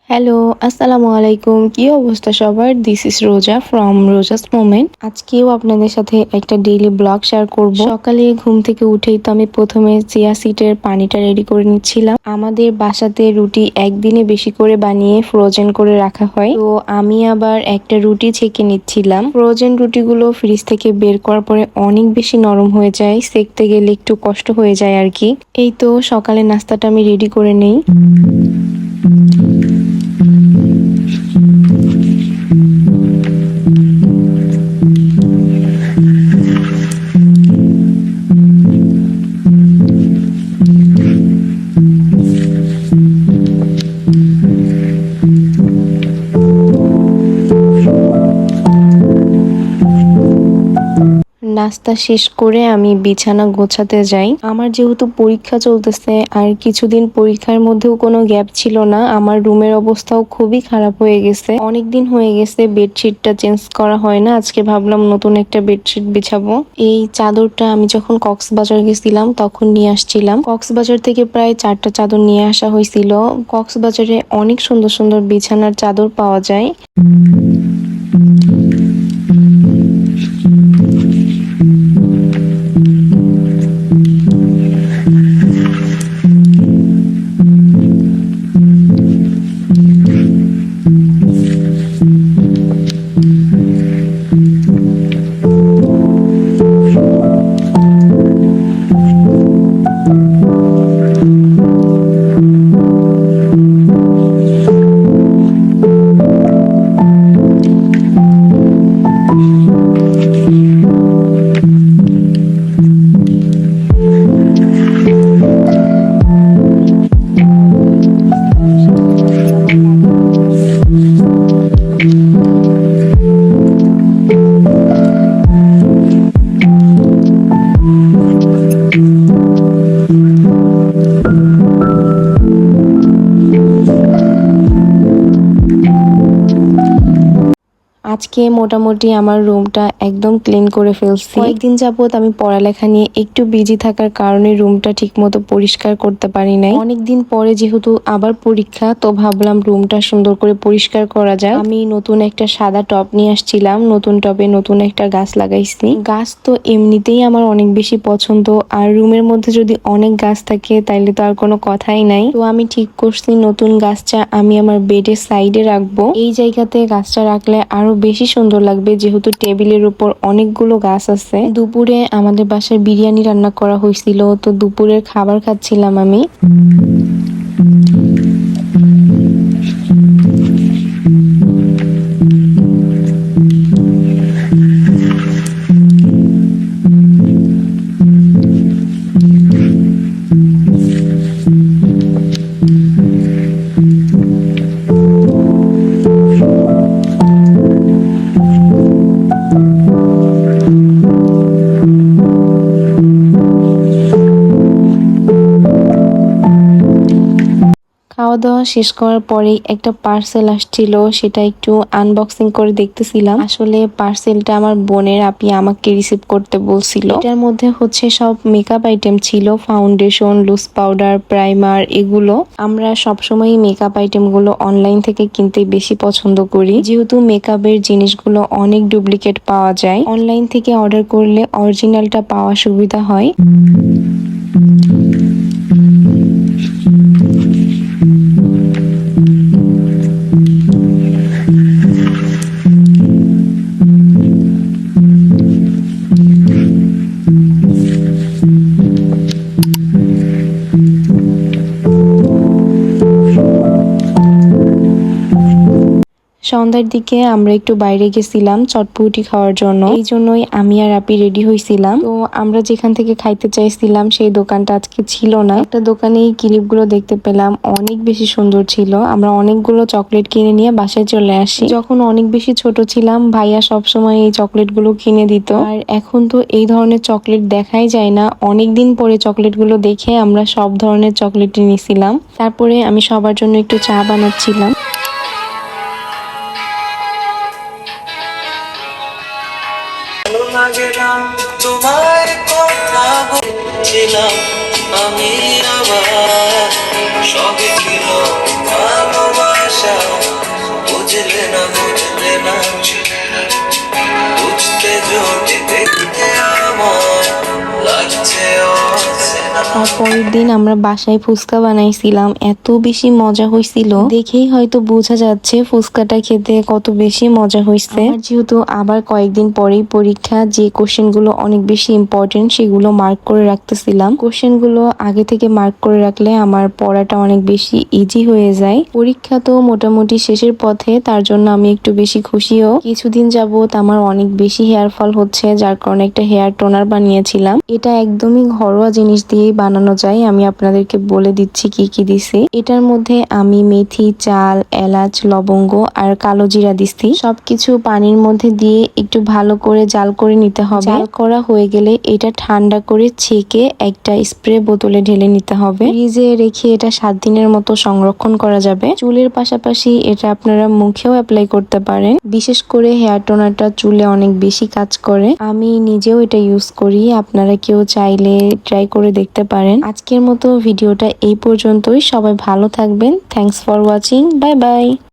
Hello, আসসালামু আলাইকুম। কি অবস্থা সবার? দিস ইজ রোজা ফ্রম রোজাস মোমেন্ট। আজকেও আপনাদের সাথে একটা ডেইলি ব্লগ শেয়ার করব। সকালে ঘুম থেকে উঠেই তো আমি প্রথমে চিয়া সিডের পানিটা রেডি করে নিচ্ছিলাম। আমাদের বাসাতে রুটি একদিনে বেশি করে বানিয়ে ফ্রোজেন করে রাখা হয়, তো আমি আবার একটা রুটি ছেঁকে নিচ্ছিলাম। ফ্রোজেন রুটিগুলো ফ্রিজ থেকে বের করার পরে অনেক বেশি নরম হয়ে যায়, সেকতে গেলে একটু কষ্ট হয়ে যায় আর কি। এই তো সকালে নাস্তাটা আমি রেডি করে নেই। নাস্তা শেষ করে আমি বিছানা গোছাতে যাই। আমার যেহেতু পরীক্ষা চলতেছে আর কিছুদিন পরীক্ষার মধ্যেও কোনো গ্যাপ ছিল না, আমার রুমের অবস্থাও খুবই খারাপ হয়ে গেছে। অনেকদিন হয়ে গেছে বেডশিটটা চেঞ্জ করা হয় না, আজকে ভাবলাম নতুন একটা বেডশিট বিছাবো। এই চাদরটা আমি যখন কক্সবাজার গেছিলাম তখন নিয়ে আসছিলাম। কক্সবাজার থেকে প্রায় 4টা চাদর নিয়ে আসা হয়েছিল। কক্সবাজারে অনেক সুন্দর সুন্দর বিছানার চাদর পাওয়া যায়। আজকে মোটামুটি আমার রুমটা একদম ক্লিন করে ফেলছি। কয়েকদিন যাবত আমি পড়ালেখা নিয়ে একটু বিজি থাকার কারণে রুমটা ঠিকমতো পরিষ্কার করতে পারি নাই। অনেকদিন পরে যেহেতু আবার পরীক্ষা, তো ভাবলাম রুমটা সুন্দর করে পরিষ্কার করা যায়। আমি নতুন একটা সাদা টব নিয়ে আসছিলাম, নতুন টবে নতুন একটা গাছ লাগাইছি। গাছ তো এমনিতেই আমার অনেক বেশি পছন্দ, আর রুমের মধ্যে যদি অনেক গাছ থাকে তাইলে তো আর কোনো কথাই নাই। তো আমি ঠিক করছি নতুন গাছটা আমি আমার বেডের সাইডে রাখবো। এই জায়গাতে গাছটা রাখলে আরো বেশি সুন্দর লাগবে, যেহেতু টেবিলের উপর অনেকগুলো গাছ আছে। দুপুরে আমাদের বাসায় বিরিয়ানি রান্না করা হয়েছিল, তো দুপুরের খাবার খাচ্ছিলাম আমি। খাওয়া দাওয়া শেষ করার পরেই একটা পার্সেল আসছিল, সেটা একটু আনবক্সিং করে দেখতেছিলাম। আসলে পার্সেলটা আমার বোনের আপি আমাকে রিসিভ করতে বলছিল। এটার মধ্যে হচ্ছে সব মেকআপ আইটেম ছিল, ফাউন্ডেশন, লুজ পাউডার, প্রাইমার, এগুলো। আমরা সবসময় মেকআপ আইটেম গুলো অনলাইন থেকে কিনতে বেশি পছন্দ করি, যেহেতু মেকআপের জিনিসগুলো অনেক ডুপ্লিকেট পাওয়া যায়। অনলাইন থেকে অর্ডার করলে অরিজিনালটা পাওয়া সুবিধা হয়। সন্ধ্যার দিকে আমরা একটু বাইরে গেছিলাম চটপটি খাওয়ার জন্য, এই জন্যই আমি আর আপি রেডি হয়েছিলাম। তো আমরা যেখান থেকে খাইতে চাইছিলাম সেই দোকানটা আজকে ছিল না। একটা দোকানে এই ক্লিপগুলো দেখতে পেলাম, অনেক বেশি সুন্দর ছিল। আমরা অনেকগুলো চকলেট কিনে নিয়ে বাসায় চলে আসি। যখন অনেক বেশি ছোট ছিলাম ভাইয়া সবসময় এই চকলেটগুলো কিনে দিত, আর এখন তো এই ধরনের চকলেট দেখাই যায় না। অনেকদিন পরে চকলেটগুলো দেখে আমরা সব ধরনের চকলেটই নিছিলাম। তারপরে আমি সবার জন্য একটু চা বানাচ্ছিলাম। গেলাম তোমার কথা বলছিলাম আমি, আবার সবই ছিল ভালোবাসা। তারপরের দিন আমরা বাসায় ফুচকা বানাইছিলাম, এত বেশি মজা হয়েছিল, দেখেই হয়তো বোঝা যাচ্ছে ফুচকাটা খেতে কত বেশি মজা হয়েছে। যেহেতু আবার কয়েকদিন পরেই পরীক্ষা, যে কোশ্চেন গুলো অনেক বেশি ইম্পর্টেন্ট সেগুলো মার্ক করে রাখতেছিলাম। কোশ্চেন গুলো আগে থেকে মার্ক করে রাখলে আমার পড়াটা অনেক বেশি ইজি হয়ে যায়। পরীক্ষা তো মোটামুটি শেষের পথে, তার জন্য আমি একটু বেশি খুশিও। কিছুদিন যাবত আমার অনেক বেশি হেয়ার ফল হচ্ছে, যার কারণে একটা হেয়ার টোনার বানিয়েছিলাম। এটা একদমই ঘরোয়া জিনিস দিয়েই বানানো যায়, আমি আপনাদেরকে বলে দিচ্ছি কি কি দিছি। এটার মধ্যে আমি মেথি, চাল, এলাচ, লবঙ্গ আর কালো জিরা দিচ্ছি। সবকিছু পানির মধ্যে দিয়ে একটু ভালো করে জাল করে নিতে হবে। জাল করা হয়ে গেলে এটা ঠান্ডা করে ছেঁকে একটা স্প্রে বোতলে ঢেলে নিতে হবে। ফ্রিজে রেখে এটা 7 দিনের মতো সংরক্ষণ করা যাবে। চুলের পাশাপাশি এটা আপনারা মুখেও অ্যাপ্লাই করতে পারেন। বিশেষ করে হেয়ার টোনারটা চুলে অনেক বেশি কাজ করে, আমি নিজেও এটা ইউজ করি। আপনারা কেউ চাইলে ট্রাই করে দেখতে পারেন। আজকের মতো ভিডিওটা এই পর্যন্তই। সবাই ভালো থাকবেন। Thanks for watching. Bye bye.